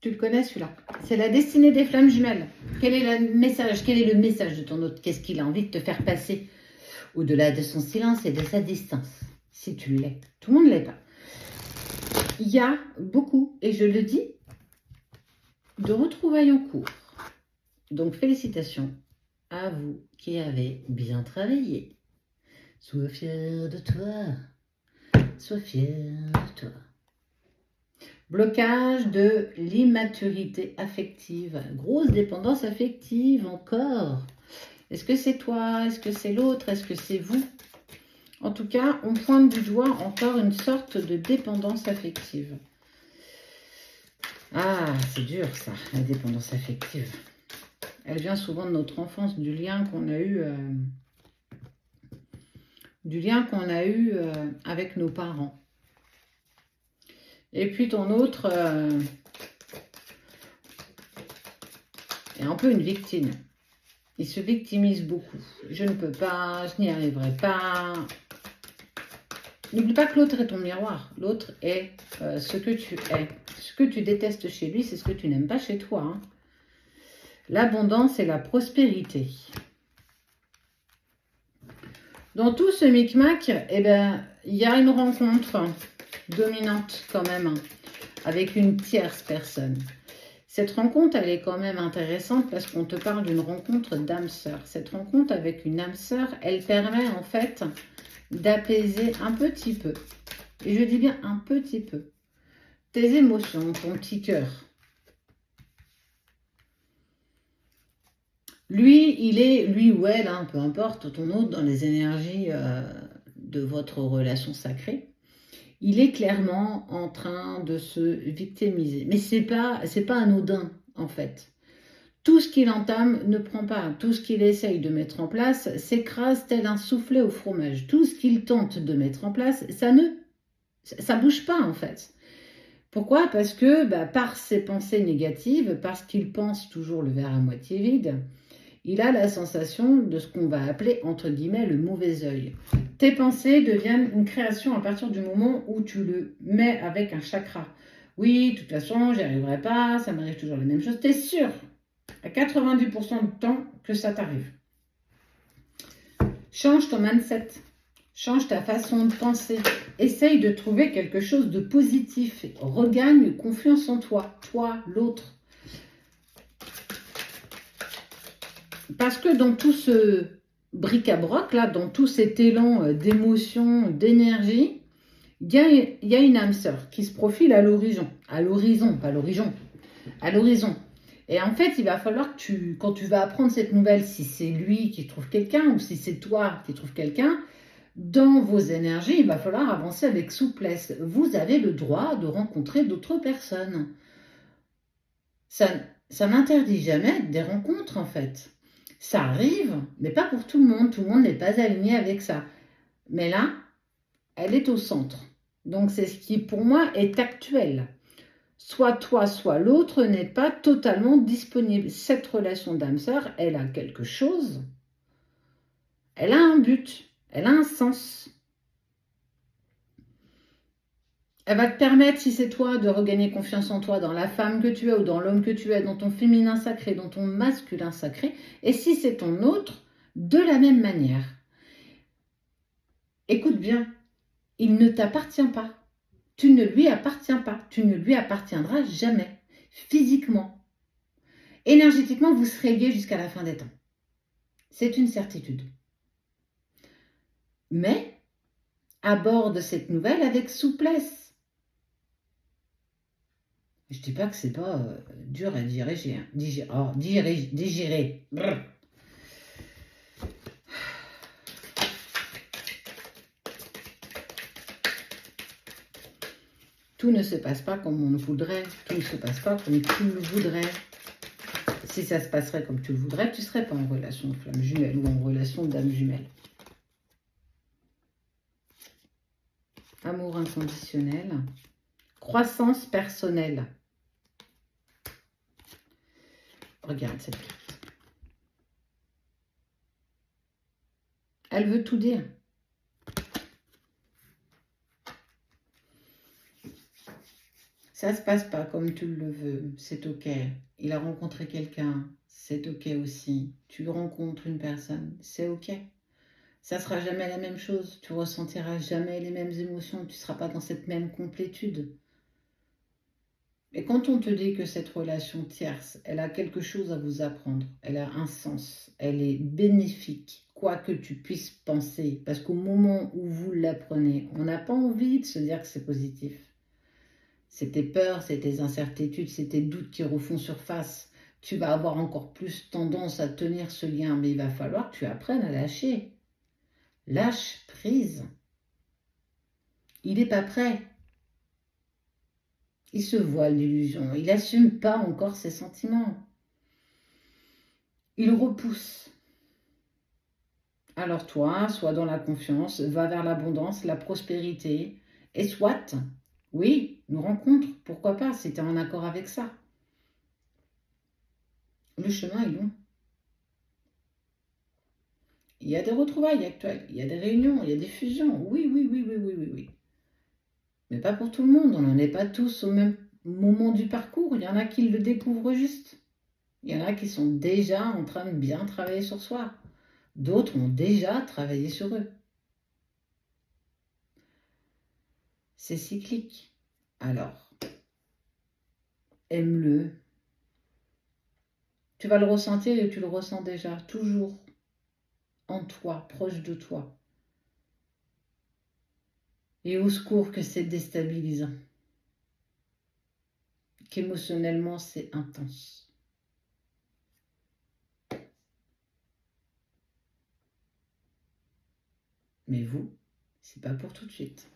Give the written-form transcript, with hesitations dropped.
Tu le connais celui-là. C'est la destinée des flammes jumelles. Quel est le message? Quel est le message de ton autre? Qu'est-ce qu'il a envie de te faire passer au-delà de son silence et de sa distance? Si tu l'es. Tout le monde ne l'est pas. Il y a beaucoup, et je le dis, de retrouvailles en cours. Donc félicitations à vous qui avez bien travaillé. Sois fier de toi. Sois fier de toi. Blocage de l'immaturité affective. Grosse dépendance affective encore. Est-ce que c'est toi? Est-ce que c'est l'autre? Est-ce que c'est vous? En tout cas, on pointe du doigt encore une sorte de dépendance affective. Ah, c'est dur ça, la dépendance affective. Elle vient souvent de notre enfance, du lien qu'on a eu, avec nos parents. Et puis ton autre est un peu une victime. Il se victimise beaucoup. Je ne peux pas, je n'y arriverai pas. N'oublie pas que l'autre est ton miroir. L'autre est ce que tu es. Ce que tu détestes chez lui, c'est ce que tu n'aimes pas chez toi. Hein. L'abondance et la prospérité. Dans tout ce micmac, eh ben, il y a une rencontre dominante quand même, avec une tierce personne. Cette rencontre, elle est quand même intéressante parce qu'on te parle d'une rencontre d'âme sœur. Cette rencontre avec une âme sœur, elle permet en fait d'apaiser un petit peu, et je dis bien un petit peu, tes émotions, ton petit cœur. Lui ou elle, hein, peu importe, ton autre, dans les énergies de votre relation sacrée, il est clairement en train de se victimiser. Mais c'est pas anodin, en fait. Tout ce qu'il entame ne prend pas. Tout ce qu'il essaye de mettre en place s'écrase tel un soufflet au fromage. Tout ce qu'il tente de mettre en place, ça bouge pas, en fait. Pourquoi? Parce que, par ses pensées négatives, parce qu'il pense toujours le verre à moitié vide, il a la sensation de ce qu'on va appeler, entre guillemets, le mauvais œil. Tes pensées deviennent une création à partir du moment où tu le mets avec un chakra. Oui, de toute façon, j'y arriverai pas, ça m'arrive toujours la même chose. T'es sûr, à 90% du temps, que ça t'arrive. Change ton mindset. Change ta façon de penser. Essaye de trouver quelque chose de positif. Regagne confiance en toi, l'autre. Parce que dans tout ce bric-à-broc, là, dans tout cet élan d'émotion, d'énergie, il y a une âme sœur qui se profile à l'horizon. À l'horizon, pas l'horizon. À l'horizon. Et en fait, il va falloir que quand tu vas apprendre cette nouvelle, si c'est lui qui trouve quelqu'un ou si c'est toi qui trouves quelqu'un, dans vos énergies, il va falloir avancer avec souplesse. Vous avez le droit de rencontrer d'autres personnes. Ça n'interdit jamais des rencontres, en fait. Ça arrive, mais pas pour tout le monde. Tout le monde n'est pas aligné avec ça. Mais là, elle est au centre. Donc, c'est ce qui, pour moi, est actuel. Soit toi, soit l'autre n'est pas totalement disponible. Cette relation d'âme-sœur, elle a quelque chose. Elle a un but. Elle a un sens. Elle va te permettre, si c'est toi, de regagner confiance en toi, dans la femme que tu es ou dans l'homme que tu es, dans ton féminin sacré, dans ton masculin sacré. Et si c'est ton autre, de la même manière. Écoute bien, il ne t'appartient pas. Tu ne lui appartiens pas. Tu ne lui appartiendras jamais. Physiquement. Énergétiquement, vous serez liés jusqu'à la fin des temps. C'est une certitude. Mais aborde cette nouvelle avec souplesse. Je ne dis pas que c'est pas dur à digérer. Digérer. Brr. Tout ne se passe pas comme on le voudrait. Tout ne se passe pas comme tu le voudrais. Si ça se passerait comme tu le voudrais, tu ne serais pas en relation de flamme jumelle ou en relation d'âme jumelle. Amour inconditionnel. Croissance personnelle. Regarde cette carte. Elle veut tout dire. Ça se passe pas comme tu le veux, c'est ok. Il a rencontré quelqu'un, c'est ok aussi. Tu rencontres une personne, c'est ok. Ça sera jamais la même chose, tu ressentiras jamais les mêmes émotions, tu seras pas dans cette même complétude. Et quand on te dit que cette relation tierce, elle a quelque chose à vous apprendre, elle a un sens, elle est bénéfique, quoi que tu puisses penser, parce qu'au moment où vous l'apprenez, on n'a pas envie de se dire que c'est positif. C'est tes peurs, c'est tes incertitudes, c'est tes doutes qui refont surface. Tu vas avoir encore plus tendance à tenir ce lien, mais il va falloir que tu apprennes à lâcher. Lâche prise. Il n'est pas prêt. Il se voile l'illusion. Il n'assume pas encore ses sentiments. Il repousse. Alors toi, sois dans la confiance, va vers l'abondance, la prospérité, et soit, oui, une rencontre, pourquoi pas, si tu es en accord avec ça. Le chemin est long. Il y a des retrouvailles actuelles, il y a des réunions, il y a des fusions. Oui, oui, oui, oui, oui, oui, oui. Mais pas pour tout le monde, on n'en est pas tous au même moment du parcours. Il y en a qui le découvrent juste. Il y en a qui sont déjà en train de bien travailler sur soi. D'autres ont déjà travaillé sur eux. C'est cyclique. Alors, aime-le. Tu vas le ressentir et tu le ressens déjà, toujours en toi, proche de toi. Et au secours que c'est déstabilisant, qu'émotionnellement c'est intense. Mais vous, c'est pas pour tout de suite.